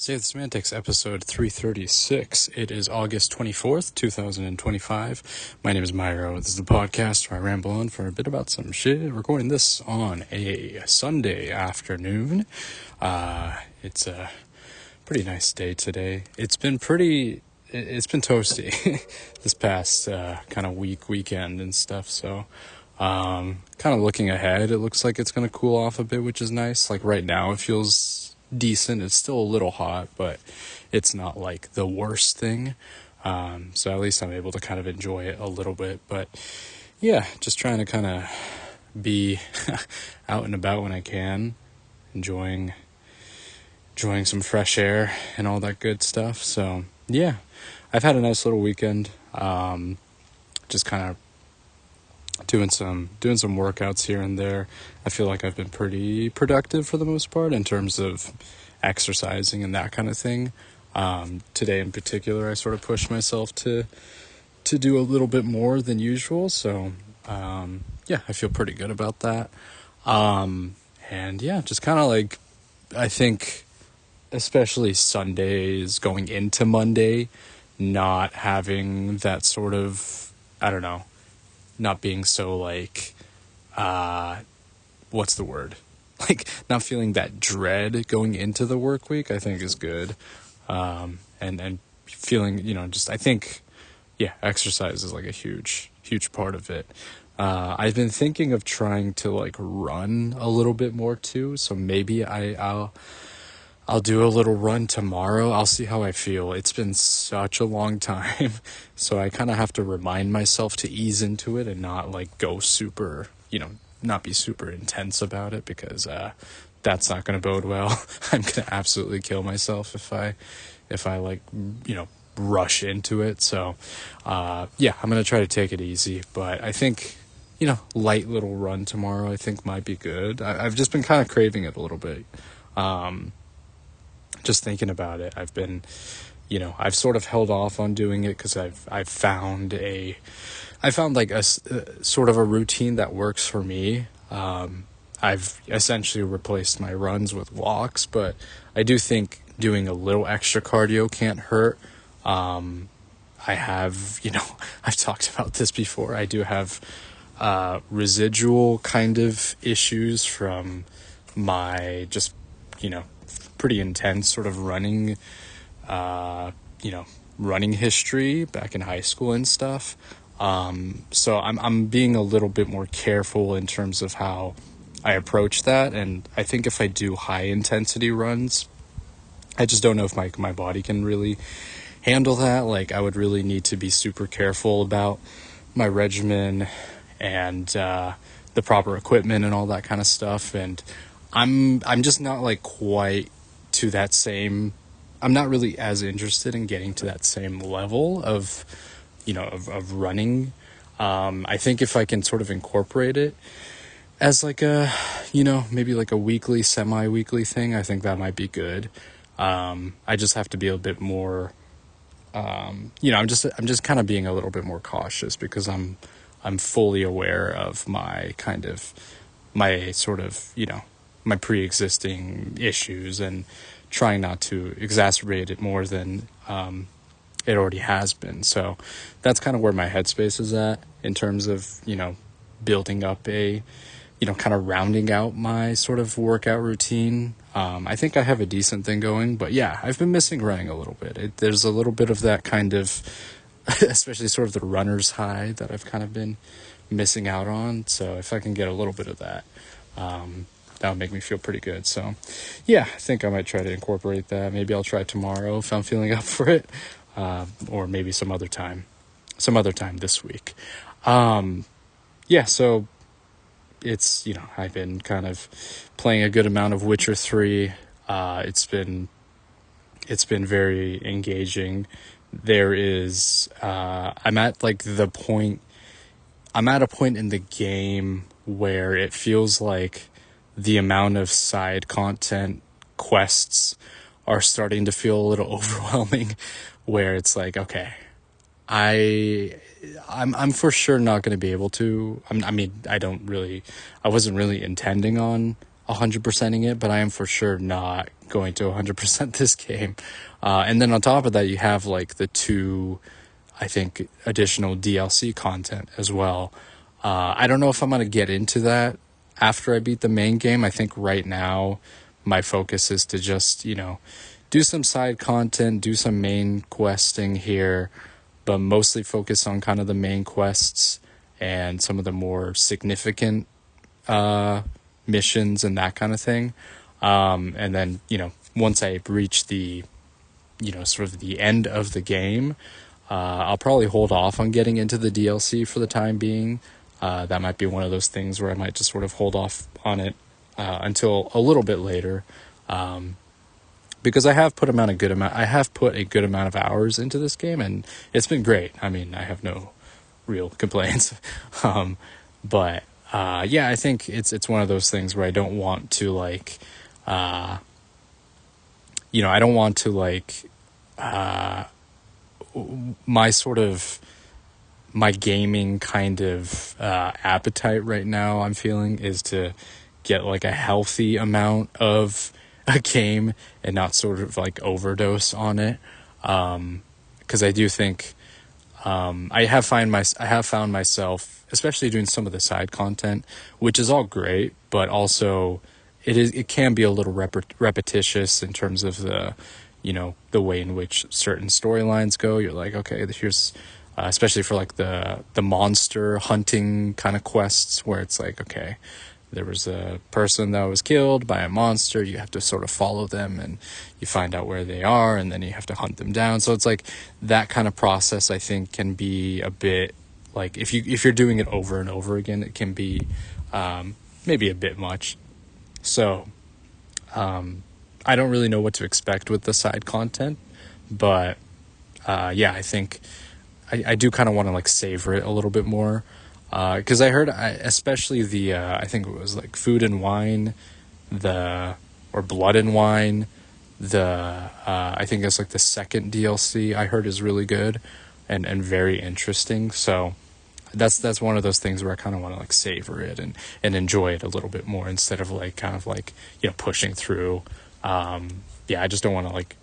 Save the Semantics, episode 336. It is August 24th, 2025. My name is Myro. This is the podcast where I ramble on for a bit about some shit. Recording this on a Sunday afternoon. It's a pretty nice day today. It's been toasty this past kind of weekend and stuff, so kind of looking ahead, it looks like it's going to cool off a bit, which is nice. Like right now, it feels decent. It's still a little hot, but it's not like the worst thing. So at least I'm able to kind of enjoy it a little bit. But yeah, just trying to kind of be out and about when I can, enjoying some fresh air and all that good stuff. So yeah, I've had a nice little weekend. Just kind of doing some workouts here and there. I feel like I've been pretty productive for the most part in terms of exercising and that kind of thing. Today in particular, I sort of pushed myself to do a little bit more than usual. So, yeah, I feel pretty good about that. And yeah, just kind of like, I think, especially Sundays going into Monday, not having that sort of, I don't know, not being so like, what's the word? Like not feeling that dread going into the work week, I think is good. And feeling, just, I think, yeah, exercise is like a huge part of it. I've been thinking of trying to like run a little bit more too. So maybe I'll do a little run tomorrow. I'll see how I feel. It's been such a long time. So I kind of have to remind myself to ease into it and not like go super, not be super intense about it, because that's not going to bode well. I'm going to absolutely kill myself if I like, rush into it. So, yeah, I'm going to try to take it easy, but I think, light little run tomorrow, I think might be good. I've just been kind of craving it a little bit. Just thinking about it, I've been, I've sort of held off on doing it because I've found like a sort of a routine that works for me. I've essentially replaced my runs with walks, but I do think doing a little extra cardio can't hurt. I have, I've talked about this before. I do have residual kind of issues from my just, pretty intense sort of running history back in high school and stuff. So I'm being a little bit more careful in terms of how I approach that. And I think if I do high intensity runs, I just don't know if my body can really handle that. Like I would really need to be super careful about my regimen and, the proper equipment and all that kind of stuff. And I'm just not like quite to that same, I'm not really as interested in getting to that same level of, of running. I think if I can sort of incorporate it as like a, maybe like a weekly, semi-weekly thing, I think that might be good. I just have to be a bit more, I'm just kind of being a little bit more cautious because I'm fully aware of my sort of, my pre-existing issues and trying not to exacerbate it more than, it already has been. So that's kind of where my headspace is at in terms of, building up a, kind of rounding out my sort of workout routine. I think I have a decent thing going, but yeah, I've been missing running a little bit. There's a little bit of that kind of, especially sort of the runner's high that I've kind of been missing out on. So if I can get a little bit of that, that would make me feel pretty good. So yeah, I think I might try to incorporate that. Maybe I'll try tomorrow if I'm feeling up for it. Or maybe some other time this week. Yeah, so it's, I've been kind of playing a good amount of Witcher 3. It's been very engaging. There is, I'm at a point in the game where it feels like the amount of side content quests are starting to feel a little overwhelming, where it's like, okay, I'm for sure not going to be able to, I wasn't really intending on 100%ing it, but I am for sure not going to 100% this game. And then on top of that, you have like the two, I think, additional DLC content as well. I don't know if I'm going to get into that after I beat the main game. I think right now my focus is to just, do some side content, do some main questing here, but mostly focus on kind of the main quests and some of the more significant missions and that kind of thing. And then, once I reach the, sort of the end of the game, I'll probably hold off on getting into the DLC for the time being. That might be one of those things where I might just sort of hold off on it until a little bit later. Because I have put a good amount of hours into this game, and it's been great. I mean, I have no real complaints. But I think it's one of those things where I don't want to like, I don't want to like, my gaming kind of appetite right now I'm feeling is to get like a healthy amount of a game and not sort of like overdose on it. Because I do think I have found myself, especially doing some of the side content, which is all great, but also it can be a little repetitious in terms of the way in which certain storylines go. You're like, okay, here's especially for like the monster hunting kind of quests where it's like, okay, there was a person that was killed by a monster. You have to sort of follow them and you find out where they are and then you have to hunt them down. So it's like that kind of process, I think, can be a bit like if you're doing it over and over again, it can be maybe a bit much. So I don't really know what to expect with the side content, but I think I do kind of want to like savor it a little bit more. Because I heard, especially the, I think it was like Food and Wine, or Blood and Wine, I think it's like the second DLC I heard is really good and very interesting. So that's one of those things where I kind of want to like savor it and enjoy it a little bit more instead of like kind of like, pushing through. I just don't want to like,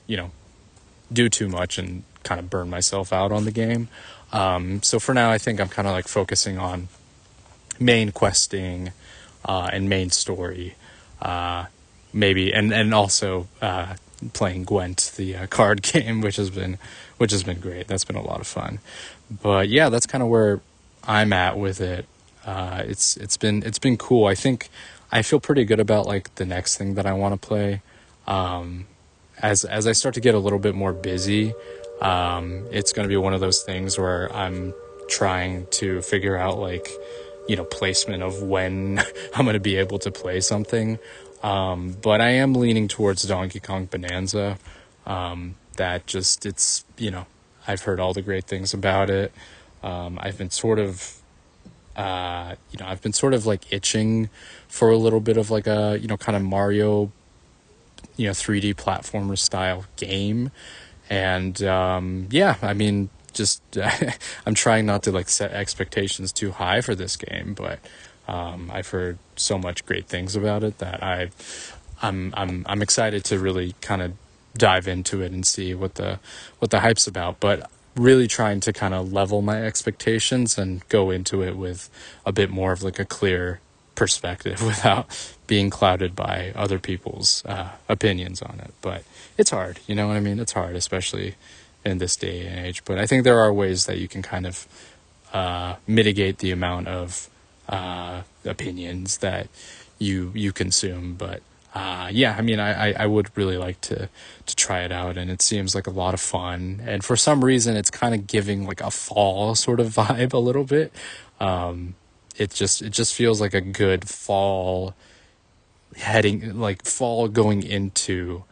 do too much and kind of burn myself out on the game. So for now, I think I'm kind of like focusing on main questing, and main story, maybe, and also, playing Gwent, the card game, which has been great. That's been a lot of fun, but yeah, that's kind of where I'm at with it. It's been cool. I think I feel pretty good about like the next thing that I want to play. As I start to get a little bit more busy, it's going to be one of those things where I'm trying to figure out like, placement of when I'm going to be able to play something. But I am leaning towards Donkey Kong Bonanza. That just, I've heard all the great things about it. I've been sort of like itching for a little bit of like a, kind of Mario, 3D platformer style game. And I mean, just I'm trying not to like set expectations too high for this game, but I've heard so much great things about it that I'm excited to really kind of dive into it and see what the hype's about, but really trying to kind of level my expectations and go into it with a bit more of like a clear perspective without being clouded by other people's opinions on it. But it's hard, you know what I mean? It's hard, especially in this day and age. But I think there are ways that you can kind of mitigate the amount of opinions that you consume. But I mean, I would really like to try it out, and it seems like a lot of fun. And for some reason, it's kind of giving like a fall sort of vibe a little bit. It just feels like a good fall going into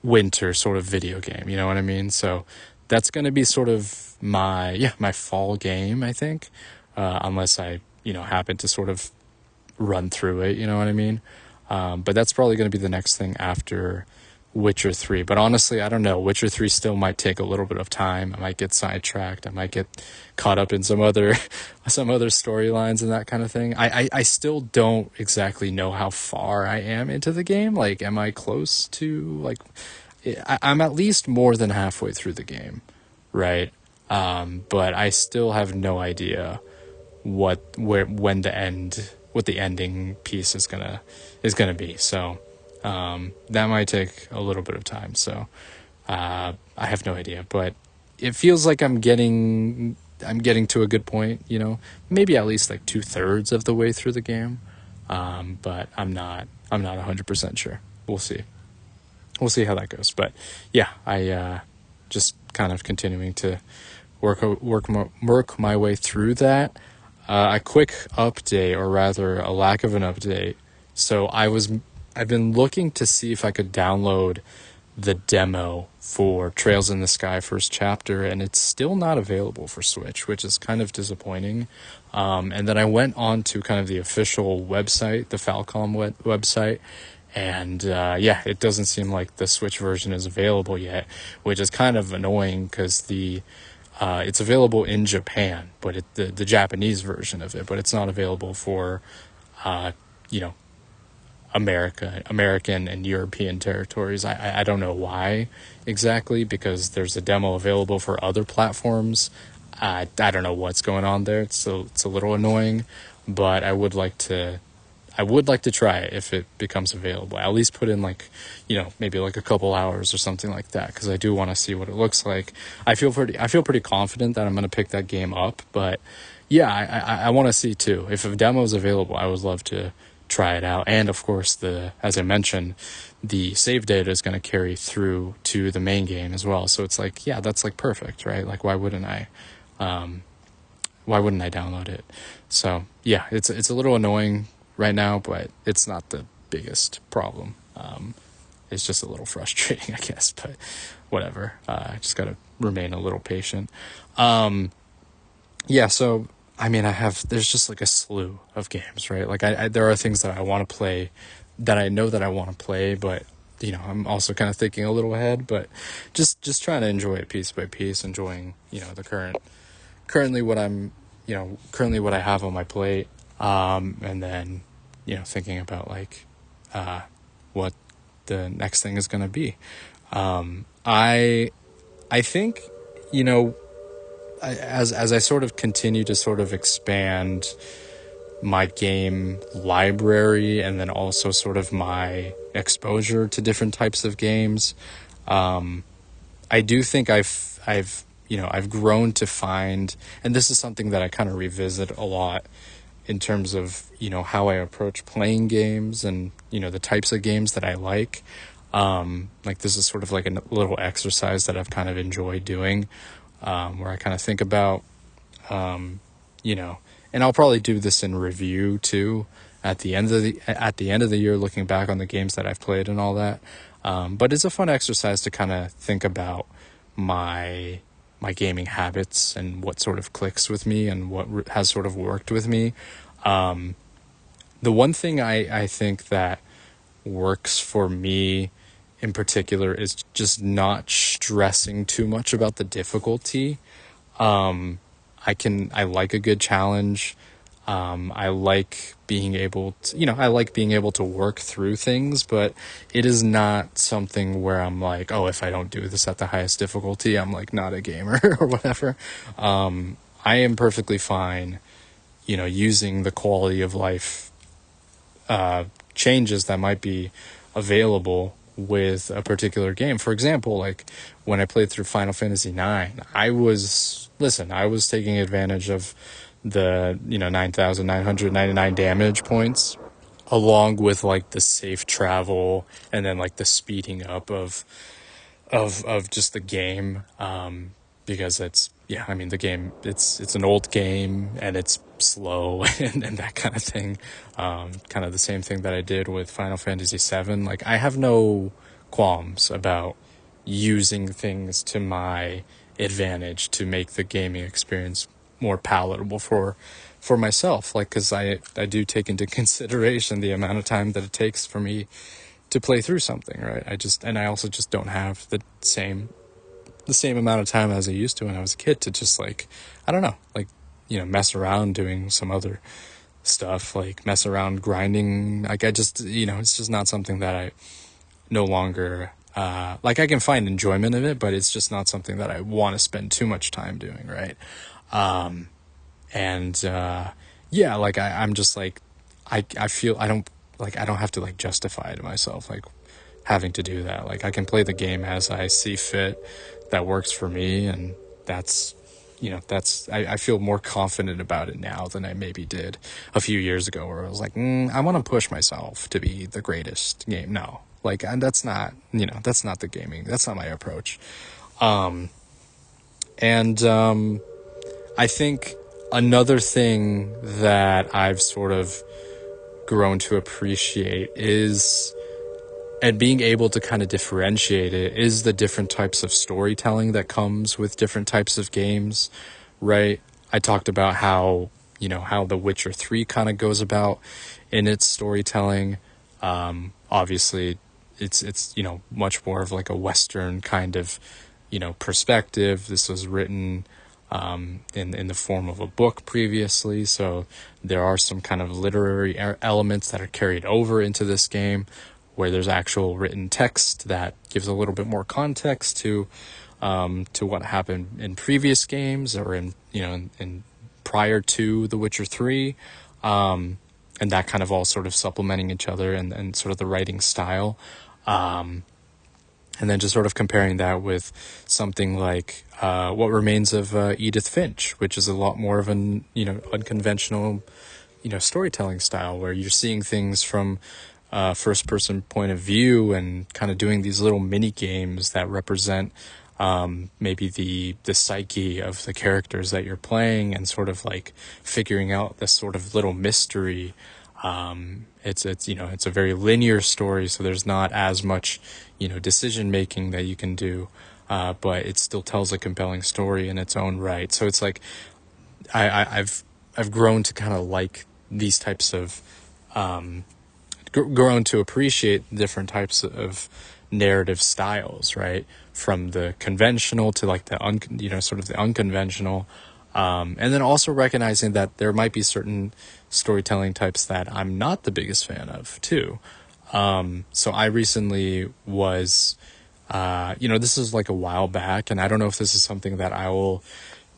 winter sort of video game, you know what I mean? So that's going to be sort of my fall game, I think, unless I happen to sort of run through it, you know what I mean? But that's probably going to be the next thing after Witcher 3. But honestly, I don't know. Witcher 3 still might take a little bit of time. I might get sidetracked. I might get caught up in some other some other storylines and that kind of thing. I still don't exactly know how far I am into the game. Like, am I close to, like, I'm at least more than halfway through the game, right? But I still have no idea what the ending piece is gonna be. So that might take a little bit of time. So I have no idea, but it feels like I'm getting to a good point. Maybe at least like 2/3 of the way through the game. But I'm not 100% sure. We'll see how that goes. But yeah, I just kind of continuing to work my way through that. A quick update, or rather a lack of an update. So I've been looking to see if I could download the demo for Trails in the Sky First Chapter, and it's still not available for Switch, which is kind of disappointing. And then I went on to kind of the official website, the Falcom website, and yeah, it doesn't seem like the Switch version is available yet, which is kind of annoying because it's available in Japan, but the Japanese version of it, but it's not available for you know American and European territories. I don't know why exactly, because there's a demo available for other platforms. I don't know what's going on there. It's a little annoying, but I would like to try it if it becomes available. At least put in like, maybe like a couple hours or something like that, because I do want to see what it looks like. I feel pretty confident that I'm going to pick that game up, but yeah, I want to see too. If a demo is available, I would love to try it out. And of course, as I mentioned, the save data is going to carry through to the main game as well. So it's like, yeah, that's like perfect, right? Like, why wouldn't I? Why wouldn't I download it? So yeah, it's a little annoying right now, but it's not the biggest problem. It's just a little frustrating, I guess, but whatever. I just got to remain a little patient. Yeah, so I mean, there's just like a slew of games, right? Like, there are things that I want to play, that I know that I want to play, but I'm also kind of thinking a little ahead, but just trying to enjoy it piece by piece, enjoying the currently what I have on my plate, and then thinking about like what the next thing is going to be. I think as I sort of continue to sort of expand my game library, and then also sort of my exposure to different types of games, I do think I've grown to find, and this is something that I kind of revisit a lot in terms of how I approach playing games, and the types of games that I like. Like, this is sort of like a little exercise that I've kind of enjoyed doing, where I kind of think about, and I'll probably do this in review too at the end of the year, looking back on the games that I've played and all that. But it's a fun exercise to kind of think about my gaming habits and what sort of clicks with me and what has sort of worked with me. The one thing I think that works for me in particular is just not stressing too much about the difficulty. I like a good challenge. I like being able to work through things, but it is not something where I'm like, oh, if I don't do this at the highest difficulty, I'm like not a gamer or whatever. I am perfectly fine, using the quality of life changes that might be available with a particular game. For example, like when I played through Final Fantasy IX, I was taking advantage of the 9,999 damage points, along with like the safe travel, and then like the speeding up of just the game, because the game, it's an old game and it's slow and that kind of thing. Kind of the same thing that I did with Final Fantasy VII. Like, I have no qualms about using things to my advantage to make the gaming experience more palatable for myself. Like, because I do take into consideration the amount of time that it takes for me play through something, right? I also just don't have the same amount of time as I used to when I was a kid to just like, I don't know, like, mess around doing some other stuff, like mess around grinding. Like I just, it's just not something that I no longer, like I can find enjoyment in it, but it's just not something that I want to spend too much time doing, right? And yeah, like I'm just like, I feel I don't have to like justify to myself like having to do that. Like I can play the game as I see fit, that works for me, and I feel more confident about it now than I maybe did a few years ago, where I was like, I want to push myself to be the greatest game. No, like, and that's not the gaming. That's not my approach. And I think another thing that I've sort of grown to appreciate is, and being able to kind of differentiate it, is the different types of storytelling that comes with different types of games, right? I talked about how The Witcher 3 kind of goes about in its storytelling. Obviously it's much more of like a Western kind of, perspective. This was written in the form of a book previously, so there are some kind of literary elements that are carried over into this game, where there's actual written text that gives a little bit more context to what happened in previous games, or in prior to The Witcher 3, and that kind of all sort of supplementing each other, and sort of the writing style. And then just sort of comparing that with something like What Remains of Edith Finch, which is a lot more of an unconventional storytelling style, where you're seeing things from first person point of view, and kind of doing these little mini games that represent maybe the psyche of the characters that you're playing, and sort of like figuring out this sort of little mystery. It's a very linear story, so there's not as much decision making that you can do, but it still tells a compelling story in its own right. So it's like I've grown to kind of like these types of grown to appreciate different types of narrative styles, right? From the conventional to like sort of the unconventional, and then also recognizing that there might be certain storytelling types that I'm not the biggest fan of too. So I recently was, this is like a while back, and I don't know if this is something that I will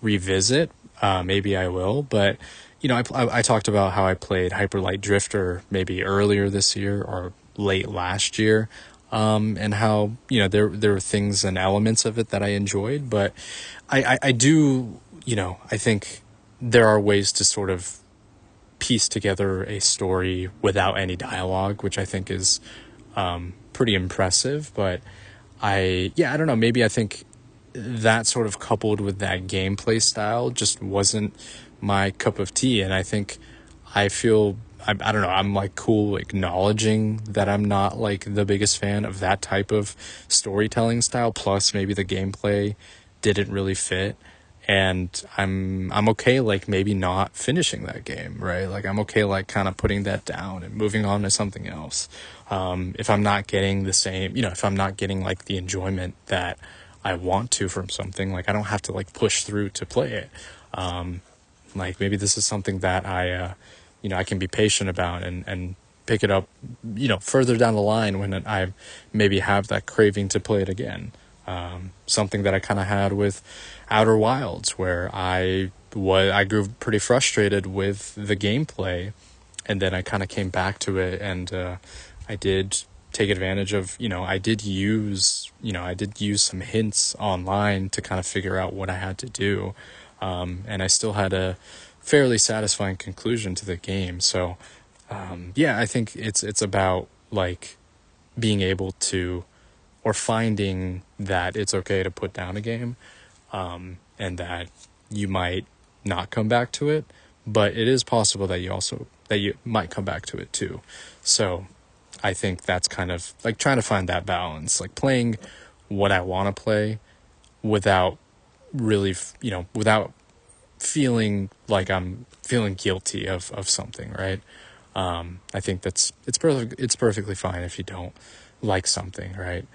revisit. Maybe I will, but I talked about how I played Hyper Light Drifter maybe earlier this year or late last year, and how there were things and elements of it that I enjoyed, but I do I think there are ways to sort of piece together a story without any dialogue, which I think is pretty impressive. But I don't know, maybe I think that sort of coupled with that gameplay style just wasn't my cup of tea. And I think I feel, I don't know, I'm like cool acknowledging that I'm not like the biggest fan of that type of storytelling style, plus maybe the gameplay didn't really fit. And I'm okay like maybe not finishing that game, right? Like I'm okay like kind of putting that down and moving on to something else. If I'm not getting the same, if I'm not getting like the enjoyment that I want to from something, like I don't have to like push through to play it. Like maybe this is something that I can be patient about, and pick it up, further down the line when I maybe have that craving to play it again. Something that I kind of had with Outer Wilds, where I grew pretty frustrated with the gameplay, and then I kind of came back to it, and I did take advantage of, I did use some hints online to kind of figure out what I had to do, and I still had a fairly satisfying conclusion to the game. So I think it's about like being able to, or finding that it's okay to put down a game, and that you might not come back to it, but it is possible that you might come back to it too. So I think that's kind of like trying to find that balance, like playing what I want to play without really, without feeling like I'm feeling guilty of something, right? I think it's perfectly fine if you don't. like something, right?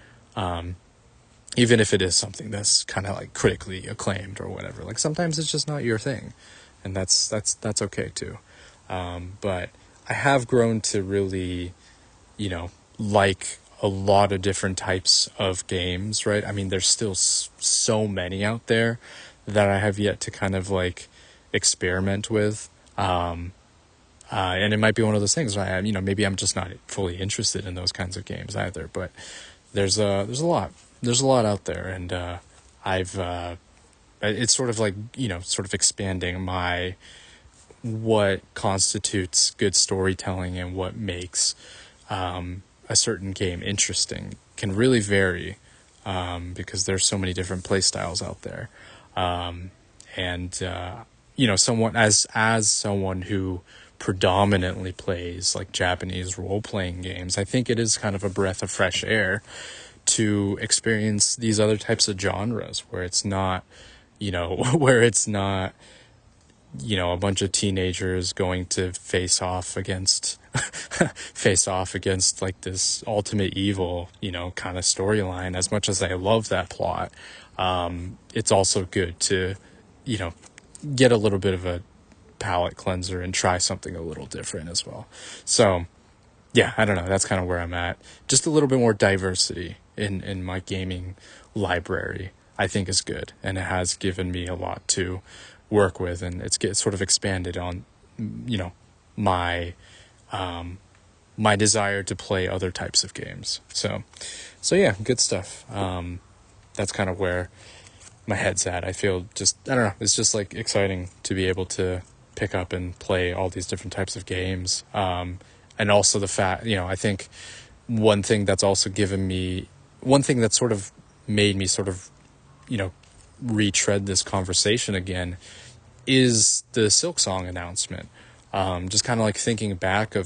Even if it is something that's kind of like critically acclaimed or whatever, like sometimes it's just not your thing, and that's okay too. But I have grown to really, like a lot of different types of games, right? I mean, there's still so many out there that I have yet to kind of like experiment with. And it might be one of those things where maybe I'm just not fully interested in those kinds of games either. But there's a lot out there, and I've it's sort of like sort of expanding my what constitutes good storytelling and what makes a certain game interesting can really vary, because there's so many different play styles out there, and someone as someone who predominantly plays like Japanese role-playing games, I think it is kind of a breath of fresh air to experience these other types of genres where it's not where it's not a bunch of teenagers going to face off against like this ultimate evil, kind of storyline. As much as I love that plot, it's also good to, get a little bit of a palate cleanser and try something a little different as well. So yeah, I don't know. That's kind of where I'm at. Just a little bit more diversity in my gaming library, I think is good. And it has given me a lot to work with, and it's sort of expanded on, my, my desire to play other types of games. So yeah, good stuff. That's kind of where my head's at. I feel I don't know, it's just like exciting to be able to pick up and play all these different types of games. And also the fact, I think one thing that's sort of made me sort of, retread this conversation again is the Silksong announcement. Just kind of like thinking back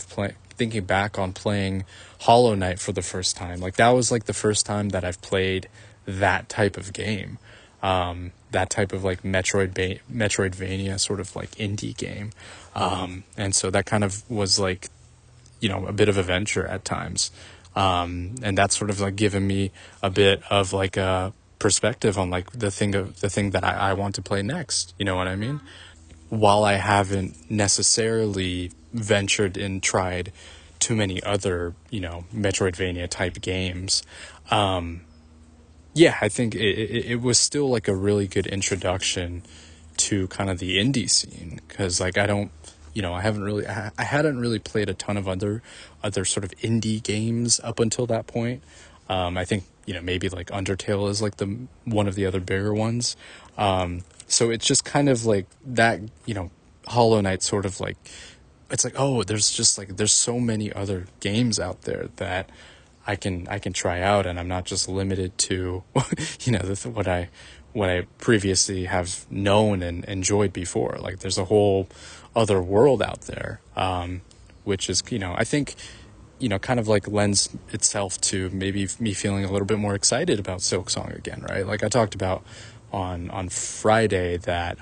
on playing Hollow Knight for the first time. Like that was like the first time that I've played that type of game. That type of like Metroidvania sort of like indie game. And so that kind of was like, a bit of a venture at times. And that's sort of like given me a bit of like a perspective on like the thing that I want to play next. You know what I mean? While I haven't necessarily ventured and tried too many other, Metroidvania type games, yeah, I think it was still like a really good introduction to kind of the indie scene, because like I hadn't really played a ton of other sort of indie games up until that point. I think maybe like Undertale is like one of the other bigger ones. So it's just kind of like that, Hollow Knight sort of like, it's like, oh, there's so many other games out there that I can try out, and I'm not just limited to what I previously have known and enjoyed before. Like there's a whole other world out there, which is I think kind of like lends itself to maybe me feeling a little bit more excited about Silksong again, right? Like I talked about on Friday that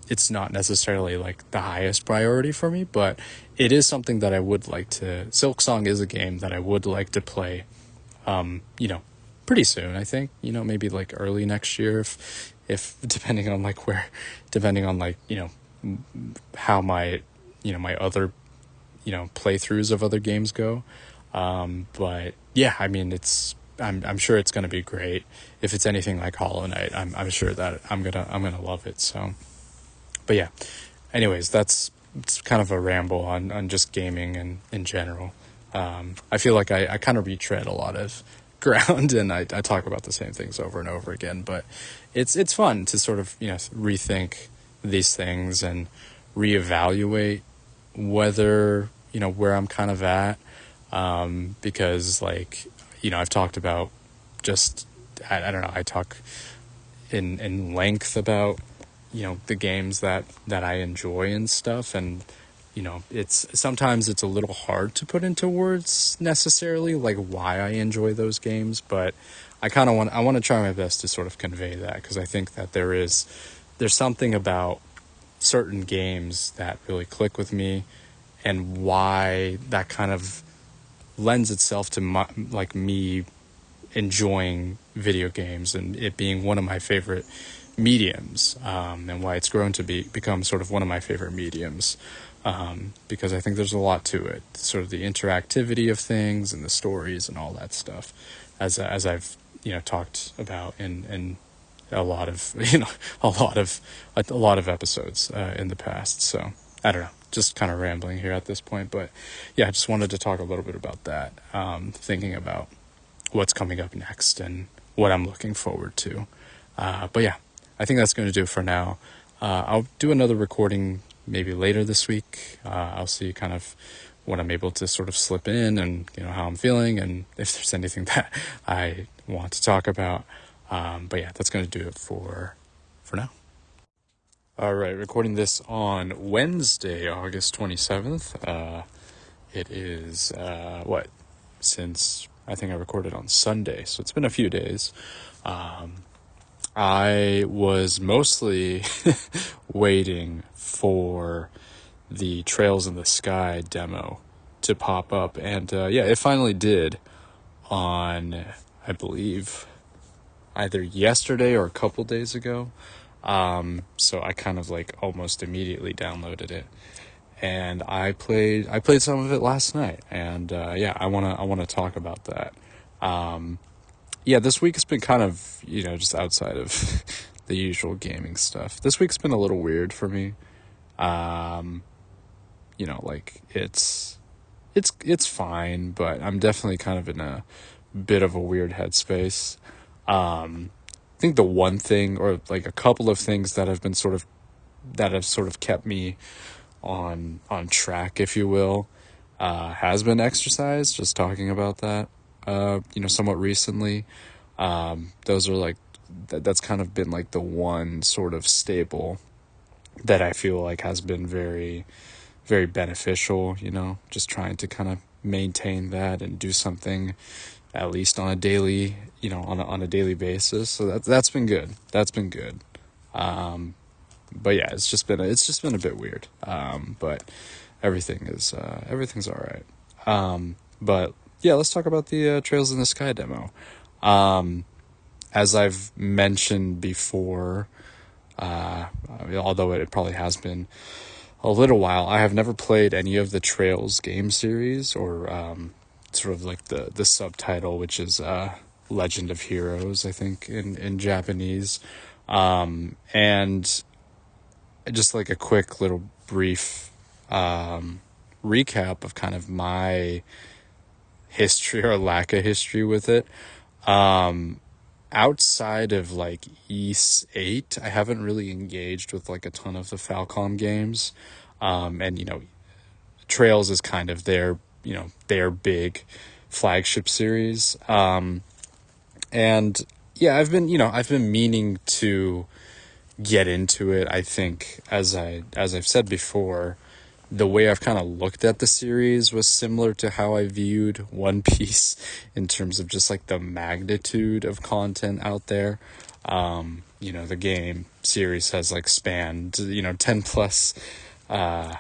it's not necessarily like the highest priority for me, but it is something that I would like to. Silksong is a game that I would like to play, pretty soon. I think maybe like early next year, if depending on like how my my other playthroughs of other games go. But yeah, I mean I'm sure it's gonna be great. If it's anything like Hollow Knight, I'm sure that I'm gonna love it. So, but yeah. Anyways, it's kind of a ramble on just gaming and in general. I feel like I kind of retread a lot of ground, and I talk about the same things over and over again. But it's fun to sort of rethink these things and reevaluate whether where I'm kind of at, because like I've talked about just I don't know, I talk in length about the games that I enjoy and stuff, and it's sometimes it's a little hard to put into words necessarily like why I enjoy those games, but I want to try my best to sort of convey that, because I think that there's something about certain games that really click with me, and why that kind of lends itself to me enjoying video games and it being one of my favorite mediums, and why it's grown to become sort of one of my favorite mediums, because I think there's a lot to it, sort of the interactivity of things and the stories and all that stuff, as I've talked about in a lot of a lot of episodes in the past. So I don't know, just kind of rambling here at this point, but yeah, I just wanted to talk a little bit about that, thinking about what's coming up next and what I'm looking forward to. But yeah, I think that's going to do it for now. I'll do another recording maybe later this week. I'll see kind of what I'm able to sort of slip in and, how I'm feeling and if there's anything that I want to talk about. But yeah, that's going to do it for now. All right, recording this on Wednesday, August 27th. It is, since I think I recorded on Sunday, so it's been a few days. I was mostly waiting for the Trails in the Sky demo to pop up, and it finally did on, I believe, either yesterday or a couple days ago. So I kind of almost immediately downloaded it, and I played some of it last night, and I wanna talk about that. This week has been kind of just outside of the usual gaming stuff. This week's been a little weird for me. It's fine, but I'm definitely kind of in a bit of a weird headspace. I think the one thing, or a couple of things that have sort of kept me on track, if you will, has been exercise. Just talking about that, somewhat recently. Those are that's kind of been the one sort of staple that I feel has been very, very beneficial, just trying to kind of maintain that and do something at least on a daily, on a daily basis. So that's been good. That's been good. But yeah, it's just been a bit weird. But everything's all right. But yeah, let's talk about the Trails in the Sky demo. As I've mentioned before, although it probably has been a little while, I have never played any of the Trails game series, or sort of the subtitle, which is Legend of Heroes, I think, in Japanese. And just a quick little brief recap of kind of my history or lack of history with it. Outside of Ys 8, I haven't really engaged with a ton of the Falcom games. And Trails is kind of their big flagship series. And yeah, I've been meaning to get into it. I think as I've said before, the way I've kind of looked at the series was similar to how I viewed One Piece in terms of just the magnitude of content out there. The game series has spanned 10 plus 10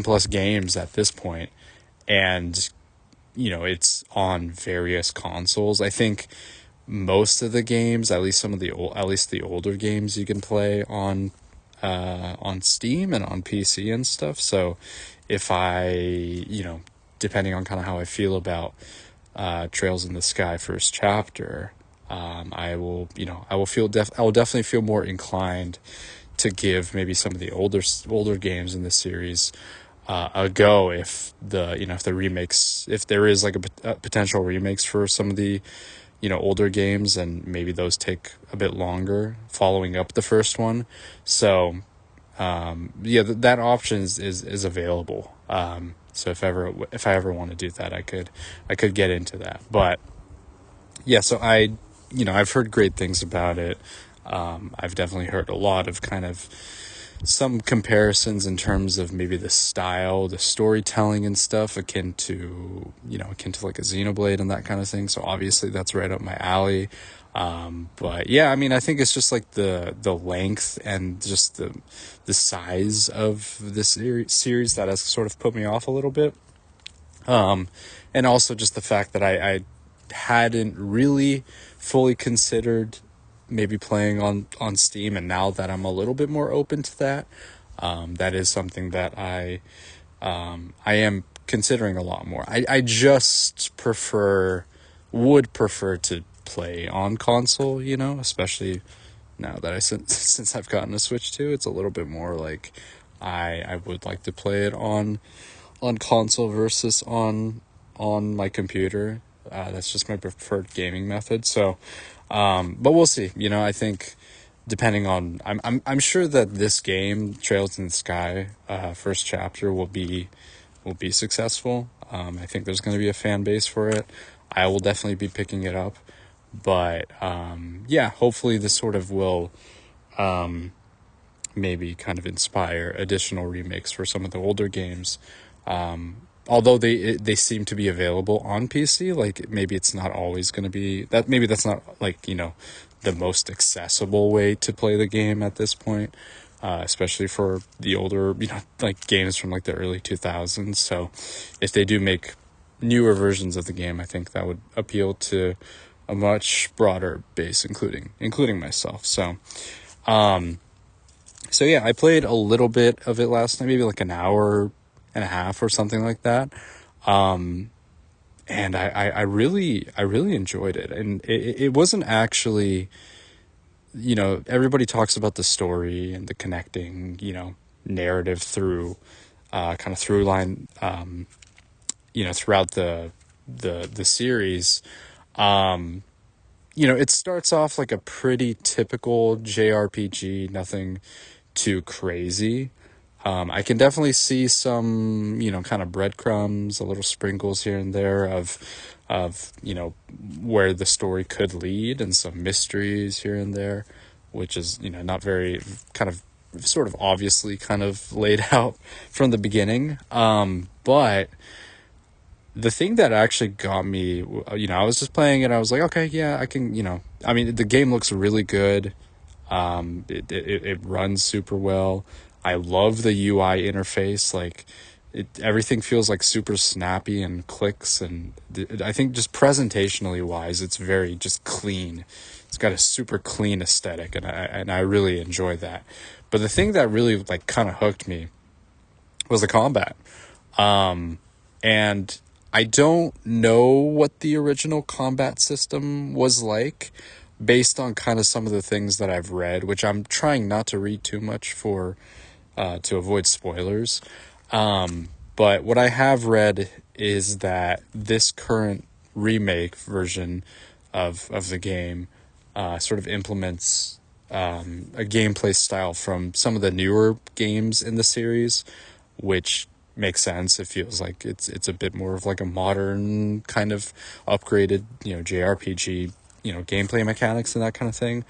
plus games at this point, and it's on various consoles. I think most of the games, at least the older games, you can play on Steam and on PC and stuff. So if I, depending on kind of how I feel about Trails in the Sky first chapter, I will definitely feel more inclined to give maybe some of the older games in the series a go, if the remakes, if there is a potential remakes for some of the older games, and maybe those take a bit longer following up the first one. So that option is available. So if I ever want to do that, I could get into that. But yeah, so I've heard great things about it. I've definitely heard a lot of kind of some comparisons in terms of maybe the style, the storytelling and stuff, akin to a Xenoblade and that kind of thing. So obviously that's right up my alley. But yeah, I mean, I think it's just the length and just the size of this series that has sort of put me off a little bit. and also just the fact that I hadn't really fully considered maybe playing on Steam, and now that I'm a little bit more open to that, that is something that I am considering a lot more. I just would prefer to play on console, especially now that since I've gotten a Switch too. It's a little bit more like I would like to play it on console versus on my computer. That's just my preferred gaming method. So, but we'll see. I think depending on, I'm sure that this game, Trails in the Sky, first chapter will be successful. I think there's going to be a fan base for it. I will definitely be picking it up, but yeah, hopefully this sort of will maybe kind of inspire additional remakes for some of the older games. Although they seem to be available on PC, like maybe it's not always going to be that. Maybe that's not like the most accessible way to play the game at this point, especially for the older like games from like the early 2000s. So if they do make newer versions of the game, I think that would appeal to a much broader base, including myself. So yeah, I played a little bit of it last night, maybe like an hour and a half or something like that. And I really enjoyed it. And it wasn't actually, everybody talks about the story and the connecting, narrative through, kind of through line, throughout the series. It starts off like a pretty typical JRPG, nothing too crazy. I can definitely see some, kind of breadcrumbs, a little sprinkles here and there of where the story could lead, and some mysteries here and there, which is, not very kind of sort of obviously kind of laid out from the beginning. But the thing that actually got me, I was just playing it. I was like, okay, yeah, I can, I mean, the game looks really good. It runs super well. I love the UI interface. Like everything feels like super snappy and clicks. And I think just presentationally wise, it's very just clean. It's got a super clean aesthetic, and I really enjoy that. But the thing that really like kind of hooked me was the combat. And I don't know what the original combat system was like based on kind of some of the things that I've read, which I'm trying not to read too much to avoid spoilers. But what I have read is that this current remake version of the game sort of implements a gameplay style from some of the newer games in the series, which makes sense. It feels like it's a bit more of like a modern kind of upgraded, JRPG, gameplay mechanics and that kind of thing.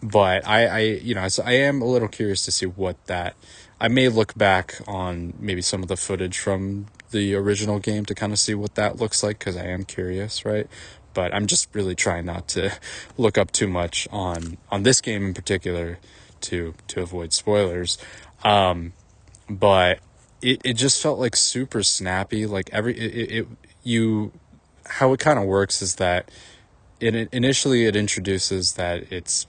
But so I am a little curious to see what that. I may look back on maybe some of the footage from the original game to kind of see what that looks like, because I am curious, right? But I'm just really trying not to look up too much on this game in particular to avoid spoilers. But it just felt like super snappy. Like how it kind of works is that initially it introduces that it's,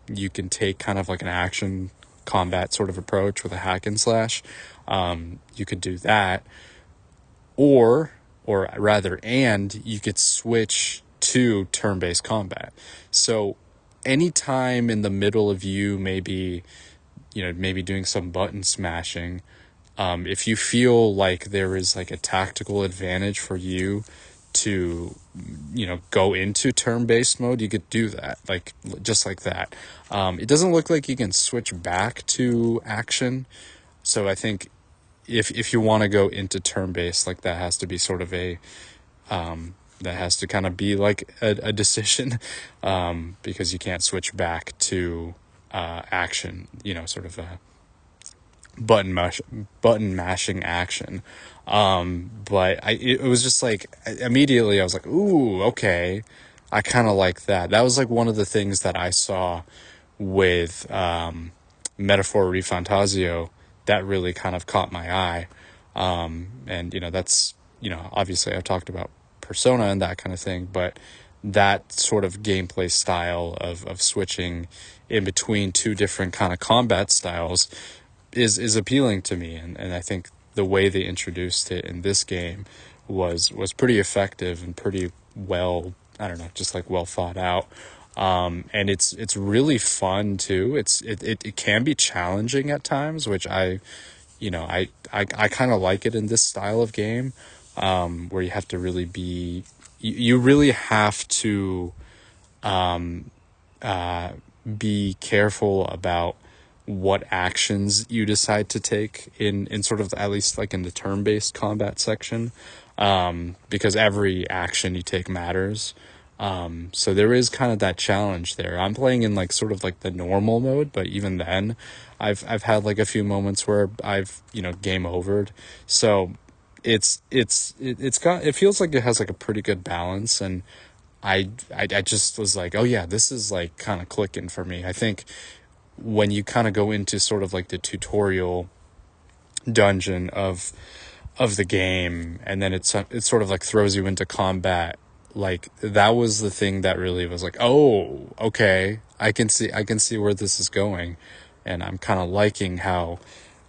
you can take kind of like an action combat sort of approach with a hack and slash. You could do that, or rather, and you could switch to turn-based combat. So anytime in the middle of you maybe doing some button smashing, if you feel like there is like a tactical advantage for you to go into turn-based mode, you could do that, like just like that. It doesn't look like you can switch back to action, so I think if you want to go into turn-based, like that has to be sort of that has to kind of be like a decision, because you can't switch back to action, sort of a button mashing action. But it was just like, immediately I was like, ooh, okay, I kind of like that. That was like one of the things that I saw with Metaphor ReFantazio that really kind of caught my eye. And that's, obviously I've talked about Persona and that kind of thing, but that sort of gameplay style of switching in between two different kind of combat styles is appealing to me, and I think the way they introduced it in this game was pretty effective and pretty well, I don't know, just like well thought out. And it's really fun too. It can be challenging at times, which I kind of like it in this style of game, where you have to really you really have to be careful about what actions you decide to take in sort of, at least like in the turn-based combat section, because every action you take matters. So there is kind of that challenge there. I'm playing in like sort of like the normal mode, but even then I've had like a few moments where I've, game overed. So it feels like it has like a pretty good balance, and I just was like, oh yeah, this is like kind of clicking for me. I think when you kind of go into sort of like the tutorial dungeon of the game, and then it sort of like throws you into combat, like that was the thing that really was like, oh, okay, I can see where this is going, and I'm kind of liking how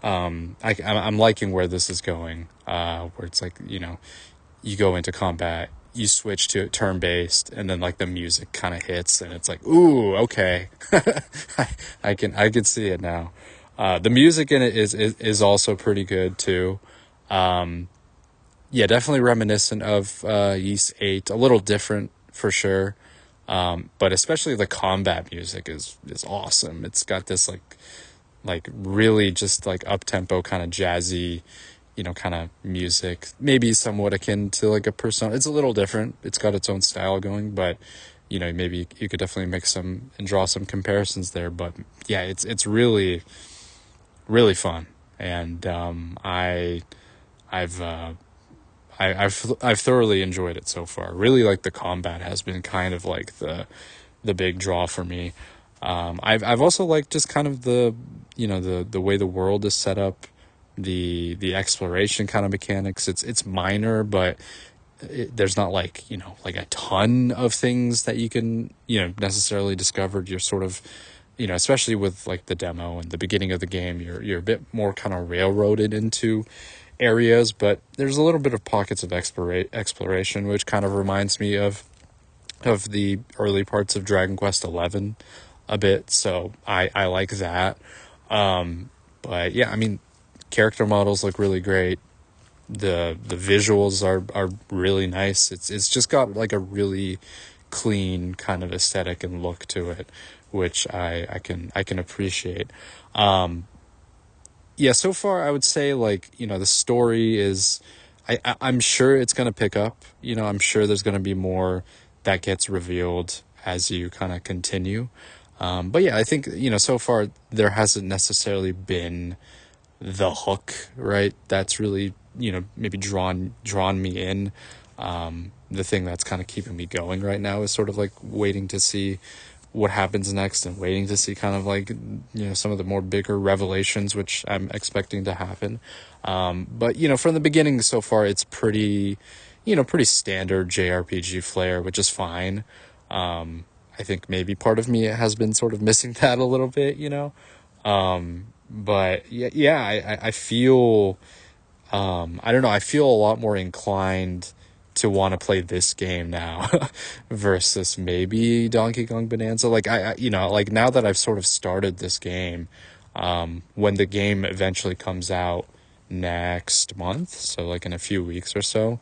I'm liking where this is going, where it's like, you go into combat, you switch to turn based, and then like the music kind of hits, and it's like, ooh, okay, I can see it now. The music in it is also pretty good too. Yeah, definitely reminiscent of Ys 8, a little different for sure. But especially the combat music is awesome. It's got this like really just like up tempo kind of jazzy, kind of music, maybe somewhat akin to like a Persona. It's a little different. It's got its own style going, but maybe you could definitely make some and draw some comparisons there. But yeah, it's really really fun, and I've I've thoroughly enjoyed it so far. Really, like the combat has been kind of like the big draw for me. I've also liked just kind of the way the world is set up, the exploration kind of mechanics. It's minor, but there's not like like a ton of things that you can necessarily discover. You're sort of especially with like the demo and the beginning of the game, you're a bit more kind of railroaded into areas, but there's a little bit of pockets of exploration, which kind of reminds me of the early parts of Dragon Quest XI a bit. So I like that. But yeah, I mean, character models look really great. The visuals are really nice. It's just got like a really clean kind of aesthetic and look to it, which I can appreciate. Yeah, so far I would say like, the story is, I'm sure it's going to pick up, I'm sure there's going to be more that gets revealed as you kind of continue. But yeah, I think, so far there hasn't necessarily been the hook, right? That's really, maybe drawn me in. The thing that's kind of keeping me going right now is sort of like waiting to see what happens next, and waiting to see kind of like some of the more bigger revelations, which I'm expecting to happen. But from the beginning so far, it's pretty standard JRPG flair, which is fine. I think maybe part of me has been sort of missing that a little bit, but yeah, I feel I don't know, I feel a lot more inclined to want to play this game now versus maybe Donkey Kong Bonanza. Like like now that I've sort of started this game, when the game eventually comes out next month, so like in a few weeks or so,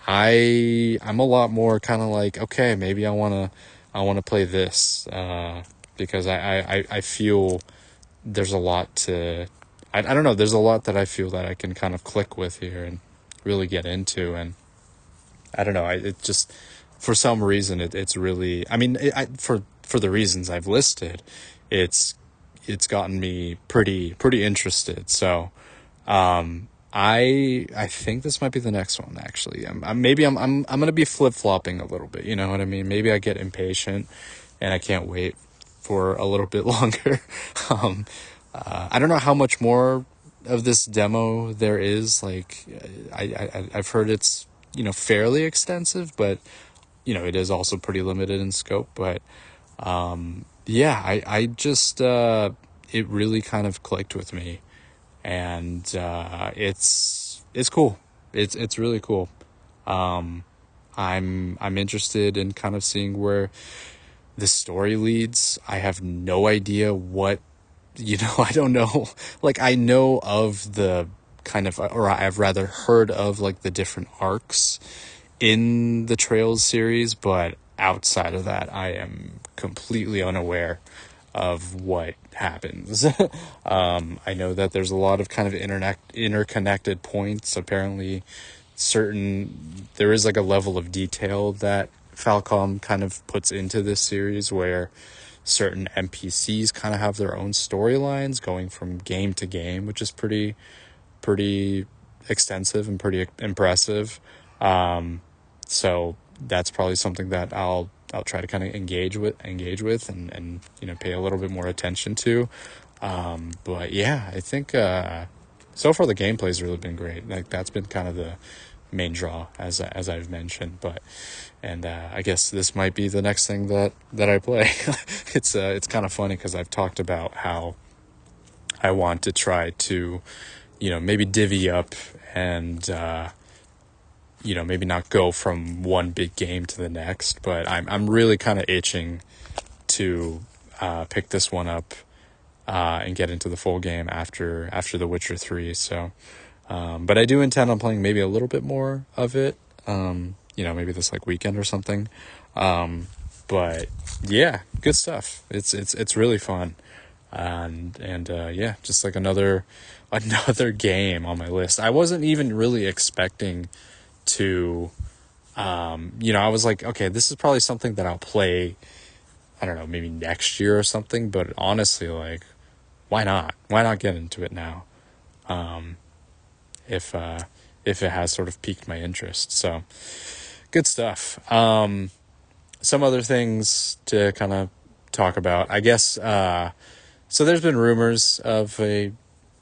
I'm a lot more kind of like, okay, maybe I want to play this, because I feel there's a lot to, I don't know, there's a lot that I feel that I can kind of click with here and really get into. And I don't know, it just, for some reason, it's really, I mean, for the reasons I've listed, it's gotten me pretty interested. So, I think this might be the next one, actually. I'm gonna be flip-flopping a little bit, you know what I mean? Maybe I get impatient and I can't wait for a little bit longer. I don't know how much more of this demo there is. Like, I've heard it's, fairly extensive, but, it is also pretty limited in scope. But, yeah, I just, it really kind of clicked with me. And, it's cool. It's really cool. I'm interested in kind of seeing where the story leads. I have no idea what, I don't know. Like, I know of the kind of, or I've rather heard of like the different arcs in the Trails series, but outside of that, I am completely unaware of what happens. I know that there's a lot of kind of interconnected points. Apparently, there is like a level of detail that Falcom kind of puts into this series where certain NPCs kind of have their own storylines going from game to game, which is pretty extensive and pretty impressive. So that's probably something that I'll try to kind of engage with and pay a little bit more attention to. But yeah, I think so far the gameplay's really been great. Like, that's been kind of the main draw, as I've mentioned. But I guess this might be the next thing that I play. It's kind of funny because I've talked about how I want to try to maybe divvy up and maybe not go from one big game to the next, but I'm really kind of itching to pick this one up and get into the full game after The Witcher 3. So, but I do intend on playing maybe a little bit more of it, maybe this like weekend or something. But yeah, good stuff. It's really fun. And yeah, just like another game on my list. I wasn't even really expecting to, I was like, okay, this is probably something that I'll play, I don't know, maybe next year or something. But honestly, like, why not? Why not get into it now? If it has sort of piqued my interest. So good stuff. Some other things to kind of talk about, I guess. So there's been rumors of a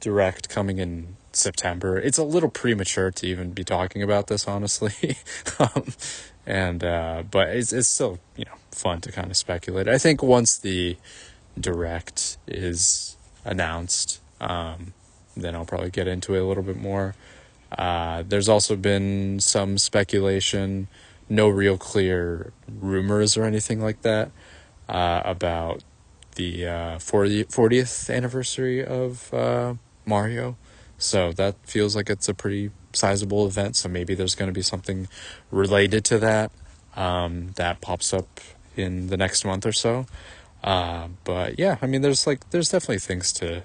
direct coming in September. It's a little premature to even be talking about this, honestly. But it's still, fun to kind of speculate. I think once the direct is announced, then I'll probably get into it a little bit more. There's also been some speculation, no real clear rumors or anything like that, about the 40th anniversary of Mario. So that feels like it's a pretty sizable event. So maybe there's going to be something related to that that pops up in the next month or so. But yeah, I mean, there's definitely things to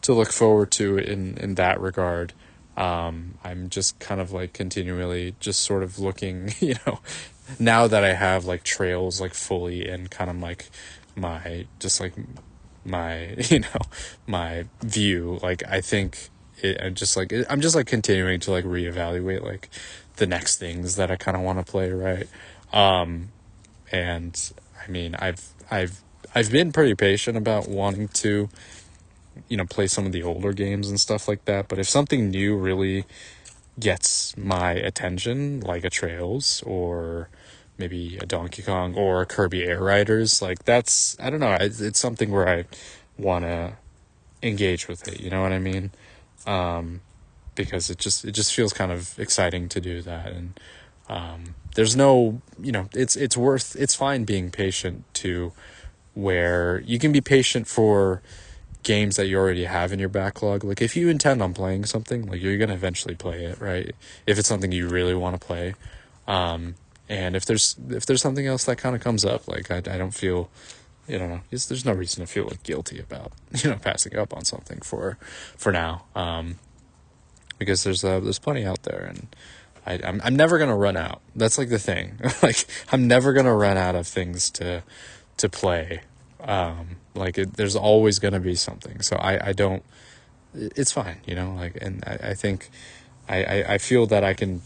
look forward to in that regard. I'm just kind of like continually just sort of looking, now that I have like Trails like fully in kind of like my my view, like I think I'm just like continuing to like reevaluate like the next things that I kind of want to play, right? And I mean, I've been pretty patient about wanting to play some of the older games and stuff like that, but if something new really gets my attention, like a Trails or maybe a Donkey Kong or a Kirby Air Riders, like that's, I don't know, it's something where I want to engage with it, you know what I mean? Because it just feels kind of exciting to do that. And there's no, it's fine being patient to where you can be patient for games that you already have in your backlog. Like, if you intend on playing something, like, you're gonna eventually play it, right? If it's something you really want to play. And if there's something else that kind of comes up, like, I don't feel, there's no reason to feel like guilty about passing up on something for now, because there's plenty out there. And I'm never gonna run out. That's like the thing. Like, I'm never gonna run out of things to play. There's always gonna be something. So I don't. It's fine, Like, and I think I feel that I can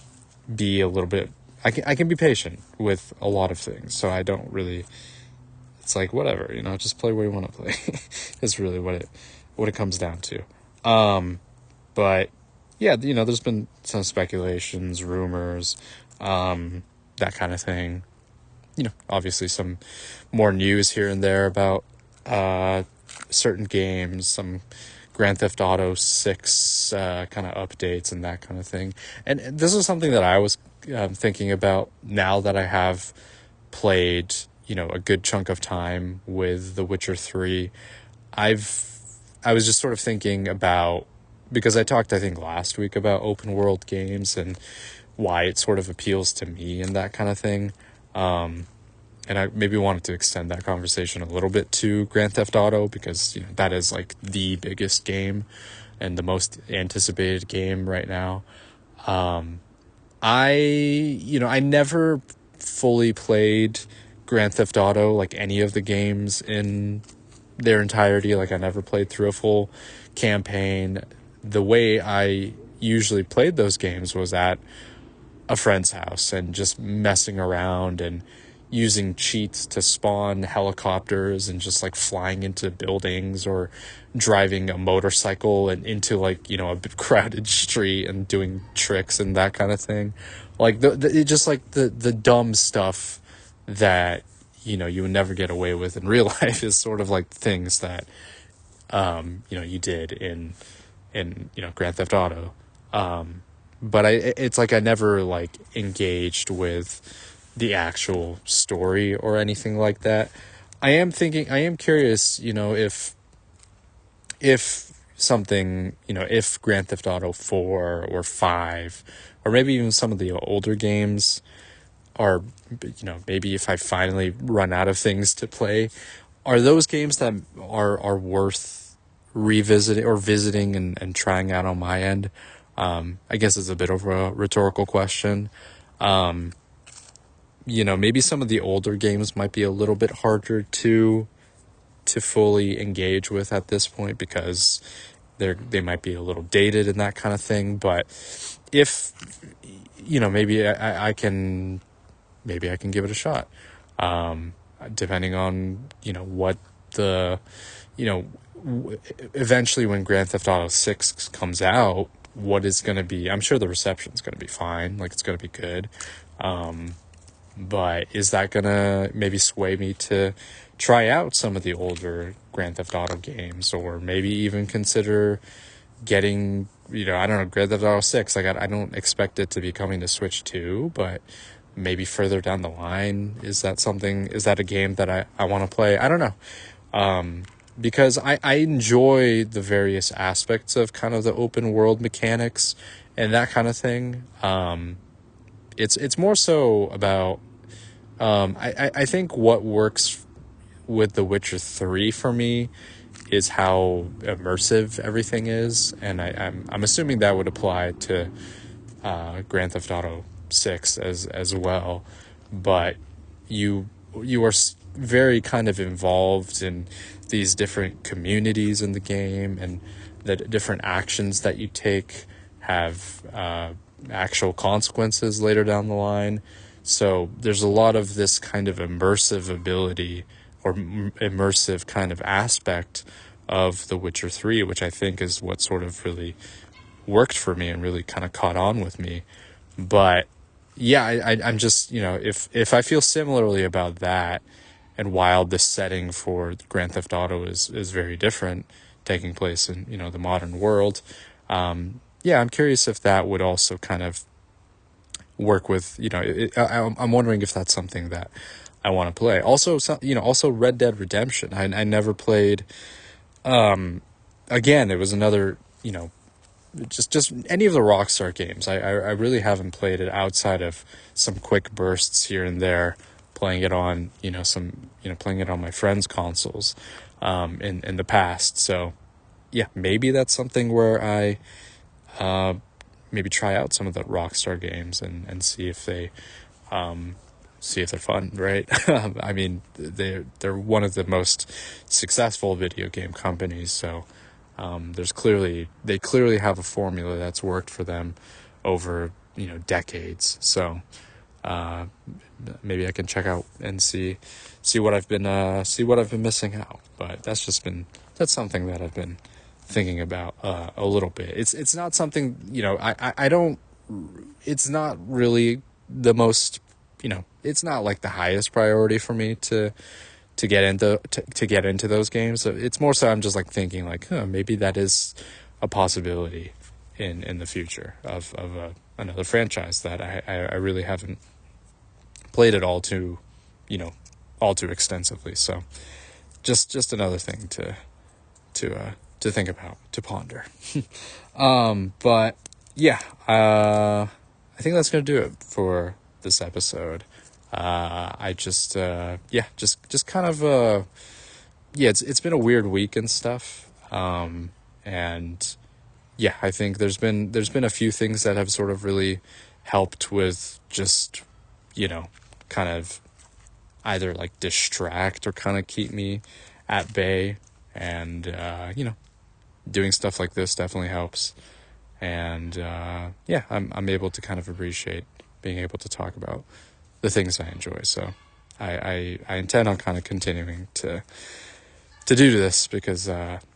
be a little bit. I can be patient with a lot of things. So I don't really. It's like, whatever, just play what you want to play. Is really what it comes down to. But yeah, there's been some speculations, rumors, that kind of thing. Obviously some more news here and there about certain games, some Grand Theft Auto 6 kind of updates and that kind of thing. And this is something that I was thinking about now that I have played, a good chunk of time with The Witcher 3. I was just sort of thinking about, because I talked, I think, last week about open world games and why it sort of appeals to me and that kind of thing. And I maybe wanted to extend that conversation a little bit to Grand Theft Auto, because that is like the biggest game and the most anticipated game right now. I never fully played Grand Theft Auto, like any of the games in their entirety. Like I never played through a full campaign. The way I usually played those games was at a friend's house and just messing around and using cheats to spawn helicopters and just like flying into buildings, or driving a motorcycle and into like a crowded street and doing tricks and that kind of thing. Like it just like the dumb stuff that you would never get away with in real life is sort of like things that you did in Grand Theft Auto. But it's like I never like engaged with the actual story or anything like that. I am curious, if something, if Grand Theft Auto 4 or 5, or maybe even some of the older games are, maybe if I finally run out of things to play, are those games that are worth revisiting or visiting and trying out on my end? I guess it's a bit of a rhetorical question. Maybe some of the older games might be a little bit harder to fully engage with at this point, because they might be a little dated and that kind of thing. But if maybe I can give it a shot, depending on what the eventually when Grand Theft Auto 6 comes out, what is going to be. I'm sure the reception's going to be fine, like it's going to be good. But is that going to maybe sway me to try out some of the older Grand Theft Auto games, or maybe even consider getting, I don't know, Grand Theft Auto 6. Like, I don't expect it to be coming to Switch 2, but maybe further down the line, is that a game that I want to play? I don't know. Because I enjoy the various aspects of kind of the open world mechanics and that kind of thing. It's more so about, I think what works with The Witcher 3 for me is how immersive everything is, and I'm assuming that would apply to Grand Theft Auto 6 as well. But you are very kind of involved in these different communities in the game, and the different actions that you take have actual consequences later down the line. So there's a lot of this kind of immersive ability, or immersive kind of aspect of The Witcher 3, which I think is what sort of really worked for me and really kind of caught on with me. But yeah, I'm just, if I feel similarly about that, and while the setting for Grand Theft Auto is very different, taking place in, the modern world, yeah, I'm curious if that would also kind of work with, I'm wondering if that's something that I want to play. Also, also Red Dead Redemption. I never played. Again, it was another, just any of the Rockstar games. I really haven't played it outside of some quick bursts here and there, playing it on, playing it on my friends' consoles, in the past. So yeah, maybe that's something where I, maybe try out some of the Rockstar games and see if they're fun, right? I mean, they're one of the most successful video game companies, so they clearly have a formula that's worked for them over decades. So maybe I can check out and see what I've been missing out. But that's something that I've been thinking about a little bit. It's not something, I don't. It's not really the most, it's not like the highest priority for me to get into those games. So it's more so I'm just like thinking like, maybe that is a possibility in the future of another franchise that I really haven't played it all too extensively. So just another thing to think about, to ponder. But yeah, I think that's gonna do it for this episode. I just just kind of it's been a weird week and stuff. And yeah, I think there's been a few things that have sort of really helped with just, kind of either like distract or kind of keep me at bay. And doing stuff like this definitely helps. And yeah, I'm able to kind of appreciate being able to talk about the things I enjoy. So I intend on kind of continuing to do this, because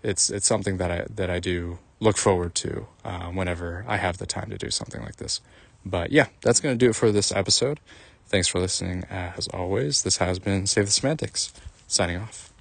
it's something that I do look forward to whenever I have the time to do something like this. But yeah, that's going to do it for this episode. Thanks for listening. As always, this has been Save the Semantics, signing off.